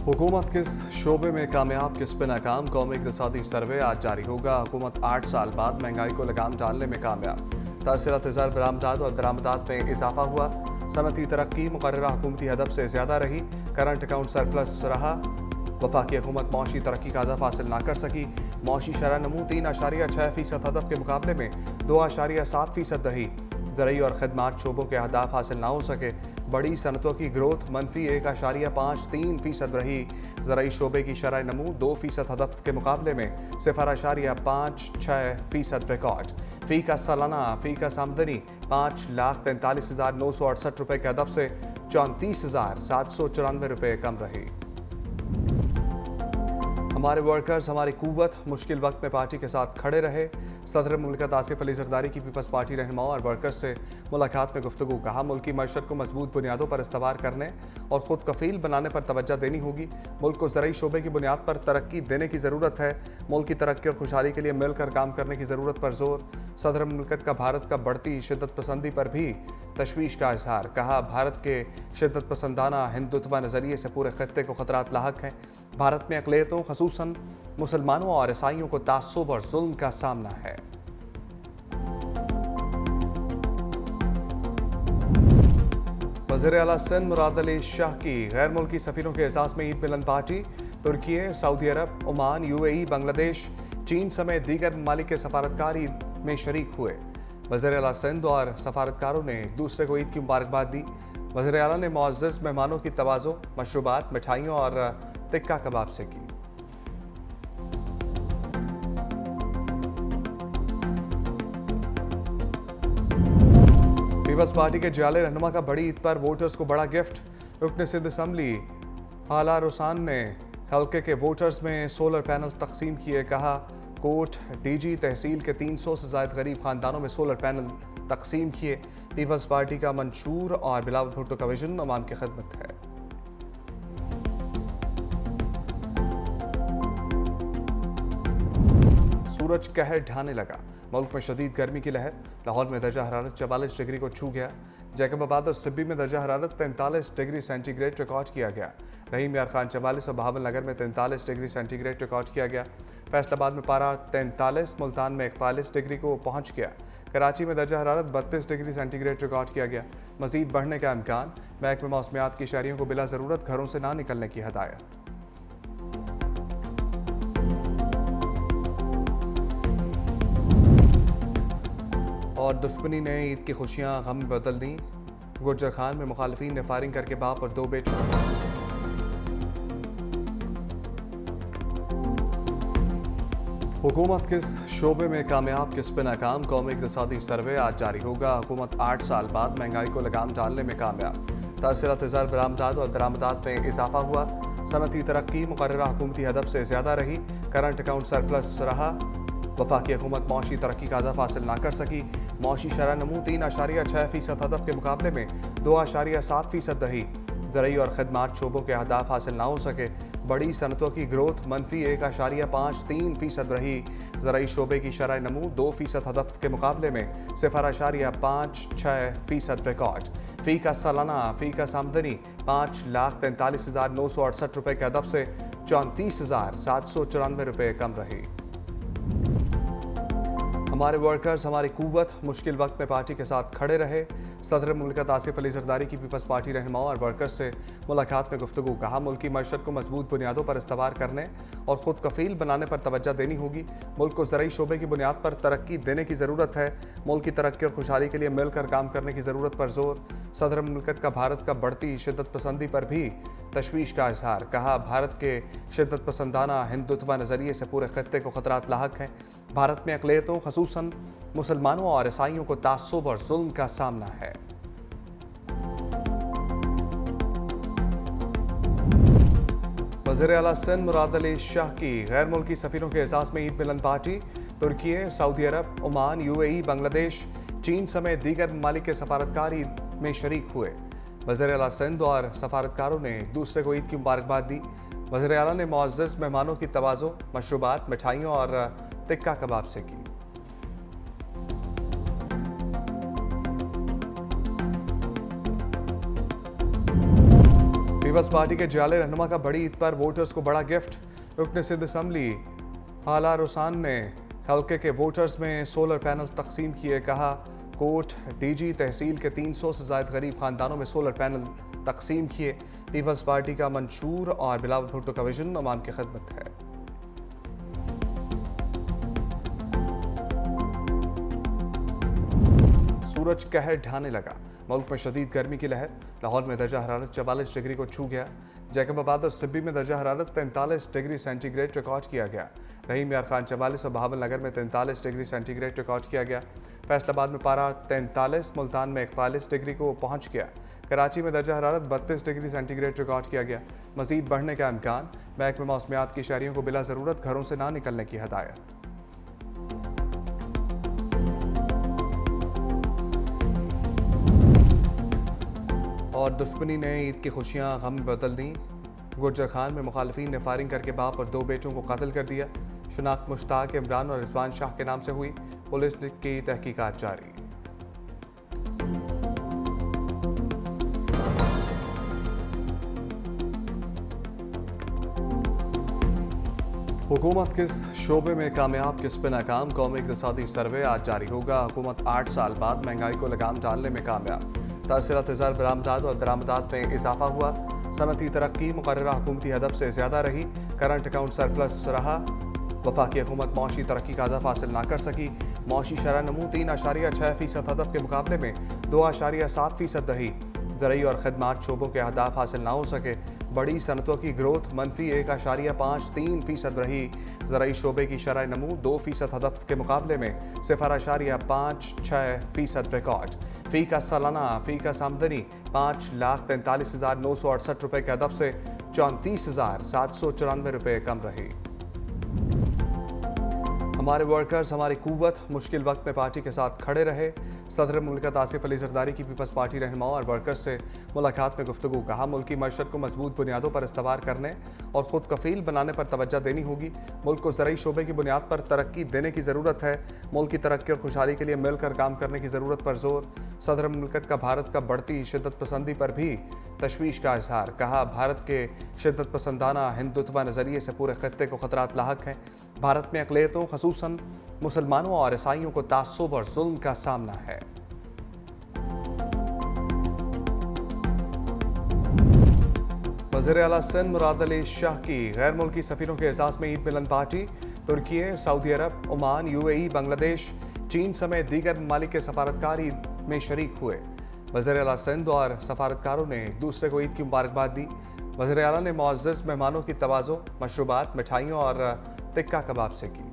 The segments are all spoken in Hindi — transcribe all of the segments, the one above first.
हुकूमत किस शोबे में कामयाब, किस पे नाकाम? कौमी इक़्तिसादी सर्वे आज जारी होगा। हुकूमत 8 साल बाद महंगाई को लगाम डालने में कामयाब। तासीरात ज़र बरामदात और दरामदात में इजाफा हुआ। सनती तरक्की मुकर्ररा हुकूमती हदफ से ज़्यादा रही। करंट अकाउंट सरप्लस रहा। वफाकी हुकूमत मौशी तरक्की का हदफ हासिल ना कर सकी। मौशी शरह नमू 3.6% हदफ के मुकाबले में 2.7% रही। ज़रई और खदमात शोबों के अहदाफ हासिल ना हो सके। बड़ी सनतों की ग्रोथ -1.53% रही। ज़रई शोबे की शरह नमू 2% हदफ के मुकाबले में 0.56% रिकॉर्ड। फ़ी का सालाना फ़ी का आमदनी 5,43,968 रुपये के हदफ से 34,794 रुपये कम रही। हमारे वर्कर्स हमारी कुव्वत, मुश्किल वक्त में पार्टी के साथ खड़े रहे। सदर मुमलिकत आसिफ अली जरदारी की पीपल्स पार्टी रहनुमाओं और वर्कर्स से मुलाकात में गुफ्तगू। कहा, मुल्की मईशत को मजबूत बुनियादों पर इस्तवार करने और खुद कफील बनाने पर तवज्जो देनी होगी। मुल्क को ज़रई शोबे की बुनियाद पर तरक्की देने की ज़रूरत है। मुल्क की तरक्की और खुशहाली के लिए मिलकर काम करने की ज़रूरत पर जोर। सदर मुमलिकत का भारत का बढ़ती शिद्दत पसंदी पर भी तशवीश का इजहार। कहा, भारत के शिद्दत पसंदाना हिंदुत्व नज़रिए से पूरे खत्ते को खतरात लाहक हैं। भारत में अक़लियतों ख़ुसूसन मुसलमानों और ईसाइयों को तास्सुब और जुल्म का सामना है। वज़ीर आला सिंध मुराद अली शाह की गैर मुल्की सफ़ीरों के एजाज़ में ईद मिलन पार्टी। तुर्की, सऊदी अरब, ओमान, UAE, बांग्लादेश, चीन समेत दीगर ममालिक के सफारतकार ईद में शरीक हुए। वज़ीर आला सिंध और सफारतकारों ने एक दूसरे को ईद की मुबारकबाद दी। वज़ीर आला ने मुअज़्ज़ज़ मेहमानों की तवाज़ो, मशरूबात, मिठाइयों और टिक्का कबाब से की। पीपल्स पार्टी के जाले रहनुमा का बड़ी ईद पर वोटर्स को बड़ा गिफ्ट। रुकन सिंध असम्बली हाला रुसान ने हल्के के वोटर्स में सोलर पैनल्स तकसीम किए। कहा, कोट, DG, तहसील के 300 से ज़ायद गरीब खानदानों में सोलर पैनल तकसीम किए। पीपल्स पार्टी का मंशूर और बिलावल भुट्टो का विजन अवाम की खिदमत है। सूरज कहर ढाने लगा। मुल्क में शदीद गर्मी की लहर। लाहौर में दर्जा हरारत 44 डिग्री को छू गया। जैकबाबाद और सिब्बी में दर्जा हरारत 43 डिग्री सेंटीग्रेड रिकॉर्ड किया गया। रहीम यार खान 44 और बहावल नगर में 43 डिग्री सेंटीग्रेड रिकॉर्ड किया गया। फैसलाबाद में पारा 43, मुल्तान में 41 डिग्री को पहुंच गया। कराची में दर्जा हरारत 32 डिग्री सेंटीग्रेड रिकॉर्ड किया गया। मजीद बढ़ने का इम्कान। महकमे मौसमियात की शहरियों को बिला ज़रूरत घरों से ना निकलने की हदायत। और दुश्मनी ने ईद की खुशियां गम में बदल दी। गुर्जर खान में मुखालिफिन ने फायरिंग करके बाप और 2 बेटों। हुकूमत किस शोबे में कामयाब, किस पे नाकाम? कौमी इक़्तिसादी सर्वे आज जारी होगा। हुकूमत 8 साल बाद महंगाई को लगाम डालने में कामयाब। तासीरात ज़र बरामदात और दरामदात में इजाफा हुआ। सनती तरक्की मुकर्ररा हुकूमती हदफ से ज़्यादा रही। करंट अकाउंट सरप्लस रहा। वफाकी हुकूमत मौशी तरक्की का हदफ हासिल ना कर सकी। मौशी शरह नमू 3.6% हदफ के मुकाबले में 2.7% रही। ज़रई और खदमात शोबों के अहदाफ हासिल ना हो सके। बड़ी सनतों की ग्रोथ -1.53% रही। ज़रई शोबे की शरह नमू 2% हदफ के मुकाबले में 0.56% रिकॉर्ड। फ़ी का सालाना फ़ी का आमदनी 5,43,968 रुपये के हदफ से 34,794 रुपये कम रही। हमारे वर्कर्स हमारी कुव्वत, मुश्किल वक्त में पार्टी के साथ खड़े रहे। सदर मुमलिकत आसिफ अली जरदारी की पीपल्स पार्टी रहनुमाओं और वर्कर्स से मुलाकात में गुफ्तगू। कहा, मुल्की मईशत को मजबूत बुनियादों पर इस्तवार करने और खुद कफील बनाने पर तवज्जो देनी होगी। मुल्क को ज़रई शोबे की बुनियाद पर तरक्की देने की ज़रूरत है। मुल्क की तरक्की और खुशहाली के लिए मिलकर काम करने की ज़रूरत पर जोर। सदर मुमलिकत का भारत का बढ़ती शिद्दत पसंदी पर भी तशवीश का इजहार। कहा, भारत के शिद्दत पसंदाना हिंदुत्व नज़रिए से पूरे खत्ते को खतरात लाहक हैं। भारत में अक़लियतों ख़ुसूसन मुसलमानों और ईसाइयों को तास्सुब और जुल्म का सामना है। वज़ीर आला सिंध मुराद अली शाह की गैर मुल्की सफ़ीरों के एजाज़ में ईद मिलन पार्टी। तुर्की, सऊदी अरब, ओमान, UAE, बांग्लादेश, चीन समेत दीगर ममालिक के सफारतकार ईद में शरीक हुए। वज़ीर आला सिंध और सफारतकारों ने एक दूसरे को ईद की मुबारकबाद दी। वज़ीर आला ने मुअज़्ज़ज़ मेहमानों की तवाज़ो, मशरूबात, मिठाइयों और टिक्का कबाब से की। पीपल्स पार्टी के जाले रहनुमा का बड़ी ईद पर वोटर्स को बड़ा गिफ्ट। रुकन सिंध असम्बली हाला रुसान ने हल्के के वोटर्स में सोलर पैनल्स तकसीम किए। कहा कोट डीजी तहसील के 300 से ज्यादा गरीब खानदानों में सोलर पैनल तकसीम किए। पीपल्स पार्टी का मंशूर और बिलावल भुट्टो का विजन अवाम की खिदमत है। सूरज कहर ढाने लगा, मुल्क में शदीद गर्मी की लहर। लाहौर में दर्जा हरारत 44 डिग्री को छू गया। जैकबाबाद और सिब्बी में दर्जा हरारत 43 डिग्री सेंटीग्रेड रिकॉर्ड किया गया। रहीम यार खान 44 और बहावल नगर में 43 डिग्री सेंटीग्रेड रिकॉर्ड किया गया। फैसलाबाद में पारा 43, मुल्तान में 41 डिग्री को पहुंच गया। कराची में दर्जा हरारत 32 डिग्री सेंटीग्रेड रिकॉर्ड किया गया। मजीद बढ़ने का इम्कान। महकमे मौसमियात की शहरियों को बिला ज़रूरत घरों से ना निकलने की हदायत। और दुश्मनी ने ईद की खुशियां गम में बदल दी। गुर्जर खान में मुखालिफिन ने फायरिंग करके बाप और 2 बेटों को कत्ल कर दिया। शनाख्त मुश्ताक इमरान और रिजवान शाह के नाम से हुई। पुलिस की तहकीकात जारी। हुकूमत किस शोबे में कामयाब, किस पे नाकाम, कौमी इक़्तिसादी सर्वे आज जारी होगा। हुकूमत 8 साल बाद महंगाई को लगाम डालने में कामयाब। तासीरात ज़र बरामदात और दरामदात में इजाफा हुआ। सनती तरक्की मुकर्ररा हुकूमती हदफ से ज़्यादा रही। करंट अकाउंट सरप्लस रहा। वफाकी हुकूमत मौशी तरक्की का हदफ हासिल ना कर सकी। मौशी शरह नमू 3.6% हदफ के मुकाबले में 2.7% रही। ज़रई और खदमात शोबों के अहदाफ हासिल ना हो सके। बड़ी सनतों की ग्रोथ मनफी 1.53% रही। ज़रई शोबे की शरह नमू 2% हदफ के मुकाबले में 0.56% रिकॉर्ड। फ़ी का सालाना फ़ी का आमदनी 5,43,968 रुपये के हदफ से 34,794 रुपये कम रही। हमारे वर्कर्स हमारी कुव्वत, मुश्किल वक्त में पार्टी के साथ खड़े रहे। सदर मुल्कत आसिफ अली जरदारी की पीपल्स पार्टी रहनुमाओं और वर्कर्स से मुलाकात में गुफ्तगू। कहा मुल्की मईशत को मजबूत बुनियादों पर इस्तवार करने और खुद कफील बनाने पर तवज्जो देनी होगी। मुल्क को ज़रई शोबे की बुनियाद पर तरक्की देने की ज़रूरत है। मुल्क की तरक्की और खुशहाली के लिए मिलकर काम करने की ज़रूरत पर जोर। सदर मुल्कत का भारत का बढ़ती शिद्दत पसंदी पर भी तशवीश का इजहार। कहा भारत के शिद्दत पसंदाना हिंदुत्व नज़रिए से पूरे खत्ते को खतरात लाहक हैं। भारत में अक़लियतों ख़ुसूसन मुसलमानों और ईसाइयों को तासुब और जुल्म का सामना है। वज़ीर आला सिंध मुराद अली शाह की गैर मुल्की सफ़ीरों के एजाज़ में ईद मिलन पार्टी। तुर्की, सऊदी अरब, ओमान, UAE, बांग्लादेश, चीन समेत दीगर ममालिक के सफारतकार ईद में शरीक हुए। वज़ीर आला सिंध और सफारतकारों ने एक दूसरे को ईद की मुबारकबाद दी। वज़ीर आला ने मुअज़्ज़ज़ मेहमानों की तवाज़ो, मशरूबात, मिठाइयों और टिक्का कबाब से की।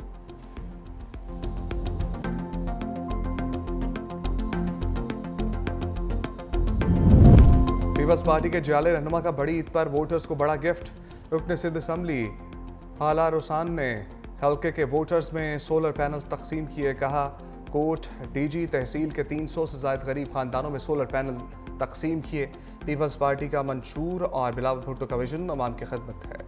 पीपल्स पार्टी के जाले रहनुमा का बड़ी ईद पर वोटर्स को बड़ा गिफ्ट। रुकन सिंध असम्बली हाला रुसान ने हल्के के वोटर्स में सोलर पैनल्स तकसीम किए। कहा कोट डीजी तहसील के 300 से ज्यादा गरीब खानदानों में सोलर पैनल तकसीम किए। पीपल्स पार्टी का मंशूर और बिलावल भुट्टो का विजन अवाम की खिदमत है।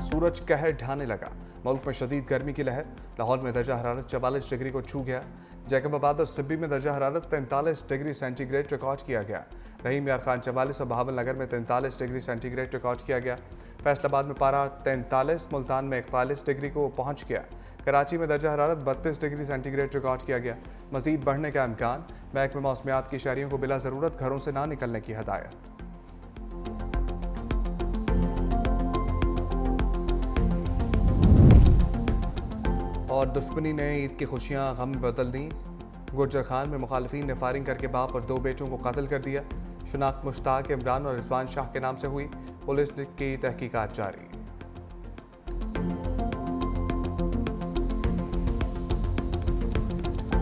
सूरज कहर ढाने लगा, मुल्क में शदीद गर्मी की लहर। लाहौर में दर्जा हरारत 44 डिग्री को छू गया। जैकबाबाद और सिब्बी में दर्जा हरारत 43 डिग्री सेंटीग्रेड रिकॉर्ड किया गया। रहीम यार खान 44 और बहावल नगर में 43 डिग्री सेंटीग्रेड रिकॉर्ड किया गया। फैसलाबाद में पारा 43, मुल्तान में 41 डिग्री को पहुंच गया। कराची में दर्जा हरारत 32 डिग्री सेंटीग्रेड रिकॉर्ड किया गया। मजीद बढ़ने का इम्कान। महकमे मौसमियात की शहरियों को बिला ज़रूरत घरों से ना निकलने की हदायत। और दुश्मनी ने ईद की खुशियां गम में बदल दी। गुर्जर खान में मुखालिफिन ने फायरिंग करके बाप और 2 बेटों को कत्ल कर दिया। शनाख्त मुश्ताक इमरान और रिजवान शाह के नाम से हुई। पुलिस की तहकीकात जारी।